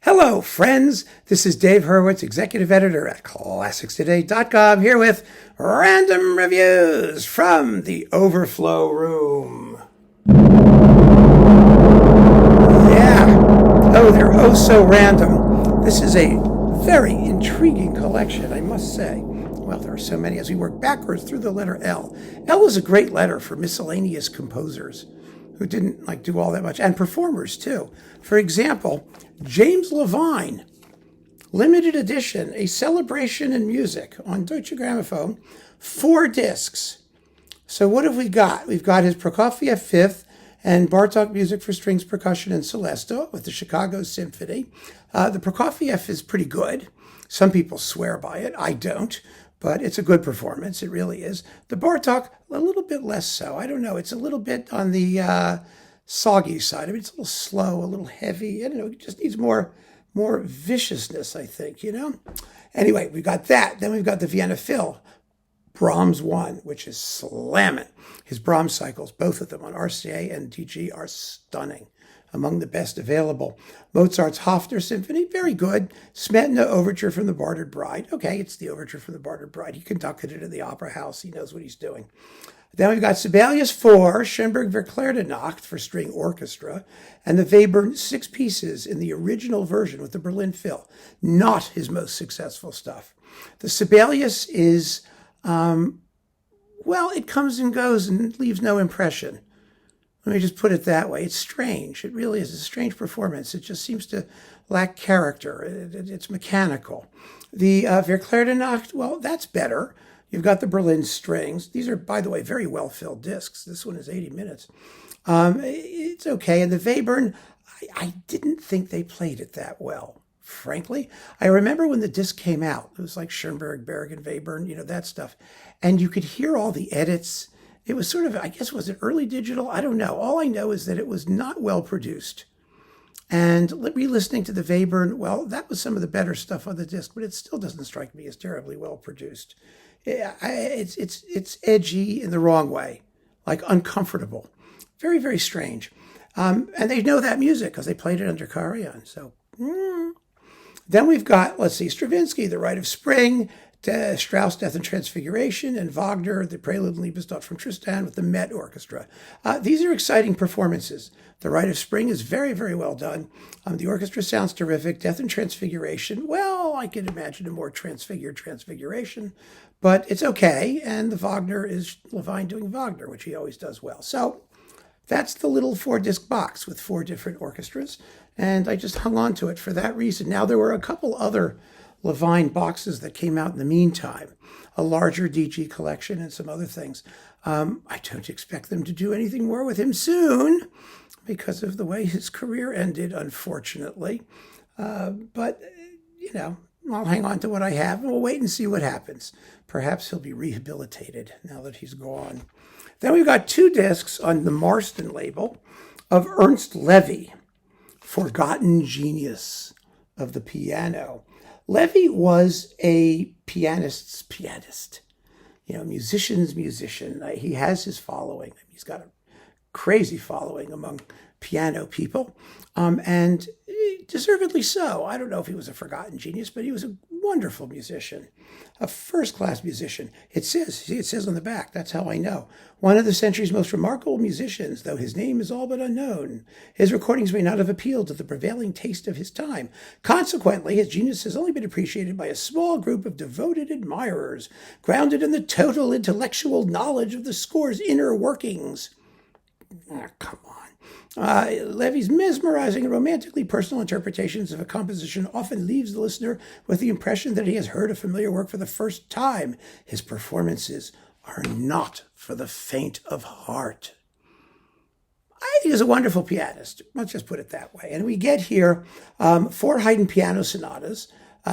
Hello, friends. This is Dave Hurwitz, executive editor at ClassicsToday.com, here with random reviews from the Overflow Room. Yeah. Oh, they're oh so random. This is a very intriguing collection, I must say. Well, there are so many as we work backwards through the letter L. L is a great letter for miscellaneous composers who didn't do all that much, and performers too. For example, James Levine, limited edition, a celebration in music on Deutsche Grammophon, 4 discs. So what have we got? We've got his Prokofiev Fifth and Bartók Music for Strings, Percussion, and Celesta with the Chicago Symphony. The Prokofiev is pretty good. Some people swear by it. I don't. But it's a good performance. It really is. The Bartók, a little bit less so. I don't know. It's a little bit on the soggy side. I mean, it's a little slow, a little heavy. I don't know. It just needs more viciousness, I think, Anyway, we've got that. Then we've got the Vienna Phil, Brahms 1, which is slamming. His Brahms cycles, both of them on RCA and DG, are stunning. Among the best available. Mozart's Hofner Symphony, very good. Smetana Overture from the Bartered Bride. Okay, it's the Overture from the Bartered Bride. He conducted it in the Opera House. He knows what he's doing. Then we've got Sibelius 4, Schoenberg Verklärte Nacht for string orchestra, and the Webern 6 pieces in the original version with the Berlin Phil. Not his most successful stuff. The Sibelius is, it comes and goes and leaves no impression. Let me just put it that way. It's strange. It really is a strange performance. It just seems to lack character. It's mechanical. The Verklärte Nacht, that's better. You've got the Berlin strings. These are, by the way, very well-filled discs. This one is 80 minutes. It's okay. And the Webern, I didn't think they played it that well, frankly. I remember when the disc came out. It was like Schoenberg, Bergen, Webern, that stuff. And you could hear all the edits. It was sort of, I guess, was it early digital? I don't know. All I know is that it was not well produced. And re-listening to the Webern, that was some of the better stuff on the disc, but it still doesn't strike me as terribly well produced. It's edgy in the wrong way, like uncomfortable. Very, very strange. And they know that music because they played it under Karajan. So, Then we've got, Stravinsky, The Rite of Spring, Strauss, Death and Transfiguration, and Wagner, the Prelude and Liebestod from Tristan with the Met Orchestra. These are exciting performances. The Rite of Spring is very, very well done. The orchestra sounds terrific. Death and Transfiguration, I can imagine a more transfigured Transfiguration, but it's okay. And the Wagner is Levine doing Wagner, which he always does well. So that's the little 4-disc box with 4 different orchestras, and I just hung on to it for that reason. Now, there were a couple other Levine boxes that came out in the meantime, a larger DG collection and some other things. I don't expect them to do anything more with him soon because of the way his career ended, unfortunately. But I'll hang on to what I have and we'll wait and see what happens. Perhaps he'll be rehabilitated now that he's gone. Then we've got 2 discs on the Marston label of Ernst Levy, Forgotten Genius of the Piano. Levy was a pianist's pianist, musician's musician. He has his following. He's got a crazy following among piano people, and deservedly so. I don't know if he was a forgotten genius, but he was a wonderful musician, a first-class musician. It says on the back, that's how I know. One of the century's most remarkable musicians, though his name is all but unknown. His recordings may not have appealed to the prevailing taste of his time. Consequently, his genius has only been appreciated by a small group of devoted admirers, grounded in the total intellectual knowledge of the score's inner workings. Come on. Levy's mesmerizing and romantically personal interpretations of a composition often leaves the listener with the impression that he has heard a familiar work for the first time. His performances are not for the faint of heart. I think he's a wonderful pianist. Let's just put it that way. And we get here 4 Haydn piano sonatas.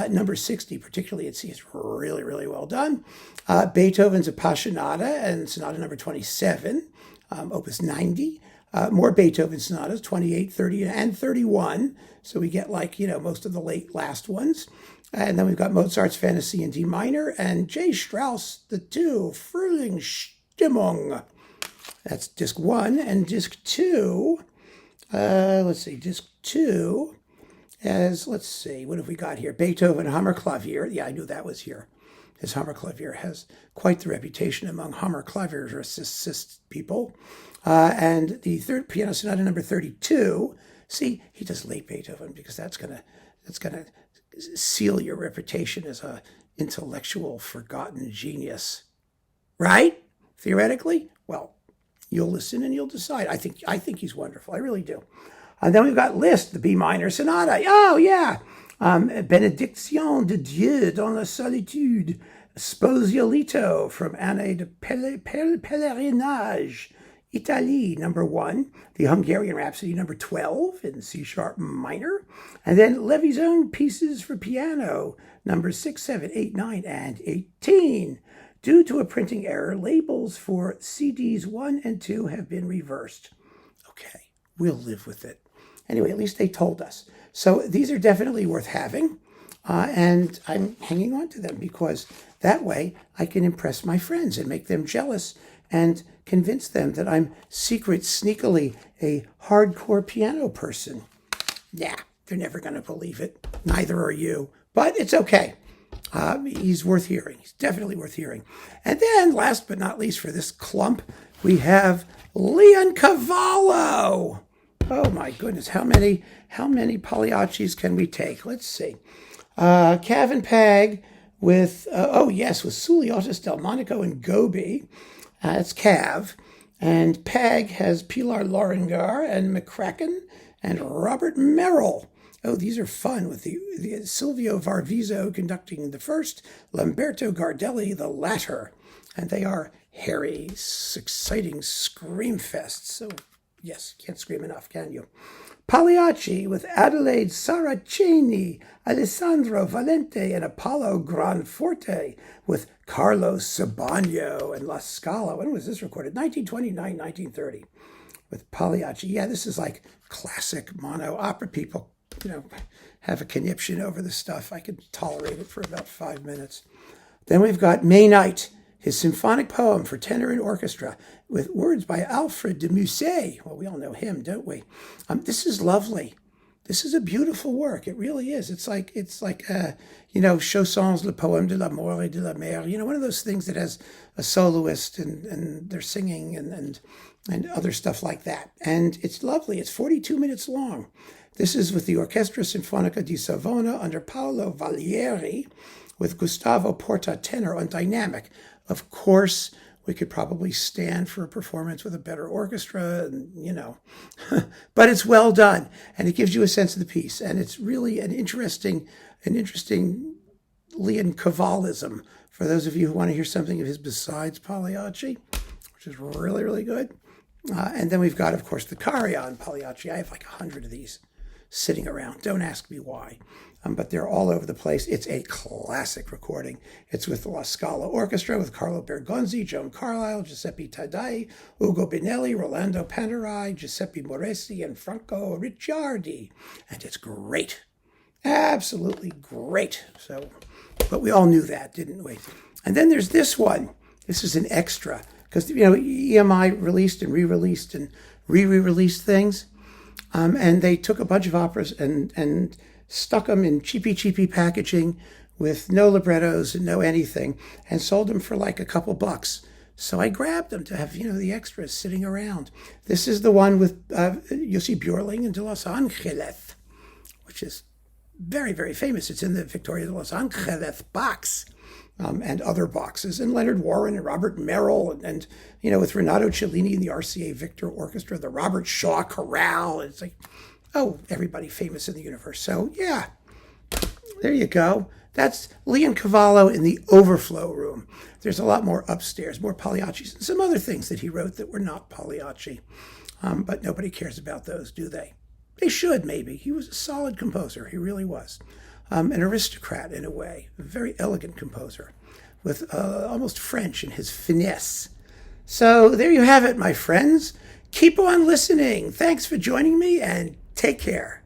Number 60, particularly at C, is really, really well done. Beethoven's Appassionata and Sonata number 27, Opus 90. More Beethoven sonatas, 28, 30, and 31. So we get most of the last ones. And then we've got Mozart's Fantasy in D minor and J. Strauss, the 2, Frühlingsstimmung. That's disc 1. And disc 2, disc 2 as, let's see, what have we got here? Beethoven Hammerklavier. Yeah, I knew that was here. His Hammerklavier has quite the reputation among Hammerklavierist people. And the third piano sonata number 32. See, he does late Beethoven because that's gonna seal your reputation as a intellectual, forgotten genius, right? Theoretically, well, you'll listen and you'll decide. I think he's wonderful. I really do. And then we've got Liszt, the B minor sonata. Oh yeah, Benediction de Dieu dans la solitude, Sposiolito from Année de Pèlerinage, Italie, number 1, the Hungarian Rhapsody, number 12 in C sharp minor, and then Levy's own pieces for piano, numbers 6, 7, 8, 9, and 18. Due to a printing error, labels for CDs 1 and 2 have been reversed. Okay, we'll live with it. Anyway, at least they told us. So these are definitely worth having, and I'm hanging on to them because that way I can impress my friends and make them jealous and convince them that I'm sneakily a hardcore piano person. Yeah, they're never going to believe it. Neither are you. But it's okay. He's worth hearing. He's definitely worth hearing. And then, last but not least for this clump, we have Leoncavallo. Oh my goodness, how many Pagliaccis can we take? Let's see. Cav and Pag with, with Sully, Otis, Delmonico, and Gobi. It's Cav. And Pag has Pilar Lorengar and McCracken and Robert Merrill. Oh, these are fun with the Silvio Varviso conducting the first, Lamberto Gardelli the latter. And they are hairy, exciting scream fests. So, yes, can't scream enough, can you? Pagliacci with Adelaide Saraceni, Alessandro Valente, and Apollo Granforte with Carlos Sabagno and La Scala. When was this recorded? 1929, 1930 with Pagliacci. Yeah, this is like classic mono opera. People, have a conniption over the stuff. I could tolerate it for about 5 minutes. Then we've got May Night, his symphonic poem for tenor and orchestra, with words by Alfred de Musset. Well, we all know him, don't we? This is lovely. This is a beautiful work. It really is. It's like Chausson's Le Poème de l'amour et de la mer. One of those things that has a soloist and they're singing and other stuff like that. And it's lovely. It's 42 minutes long. This is with the Orchestra Sinfonica di Savona under Paolo Valieri, with Gustavo Porta tenor on dynamic. Of course, we could probably stand for a performance with a better orchestra, but it's well done, and it gives you a sense of the piece, and it's really an interesting Leoncavalism for those of you who want to hear something of his besides Pagliacci, which is really, really good. And then we've got, of course, the Carillon Pagliacci. I have like 100 of these sitting around. Don't ask me why. But they're all over the place. It's a classic recording. It's with the La Scala Orchestra, with Carlo Bergonzi, Joan Carlyle, Giuseppe Taddei, Ugo Binelli, Rolando Panerai, Giuseppe Moresi, and Franco Ricciardi. And it's great. Absolutely great. But we all knew that, didn't we? And then there's this one. This is an extra. Because, EMI released and re-released and re-released things. And they took a bunch of operas and stuck them in cheapy packaging with no librettos and no anything, and sold them for like a couple bucks. So I grabbed them to have, the extras sitting around. This is the one with Jussi Björling and De Los Angeles, which is very, very famous. It's in the Victoria de Los Angeles box, and other boxes, and Leonard Warren and Robert Merrill, and with Renato Cellini and the RCA Victor Orchestra, the Robert Shaw Chorale. It's like, everybody famous in the universe. So, yeah, there you go. That's Leoncavallo in the Overflow Room. There's a lot more upstairs, more Pagliaccis, and some other things that he wrote that were not Pagliacci. But nobody cares about those, do they? They should, maybe. He was a solid composer. He really was. An aristocrat, in a way. A very elegant composer with almost French in his finesse. So there you have it, my friends. Keep on listening. Thanks for joining me, and take care.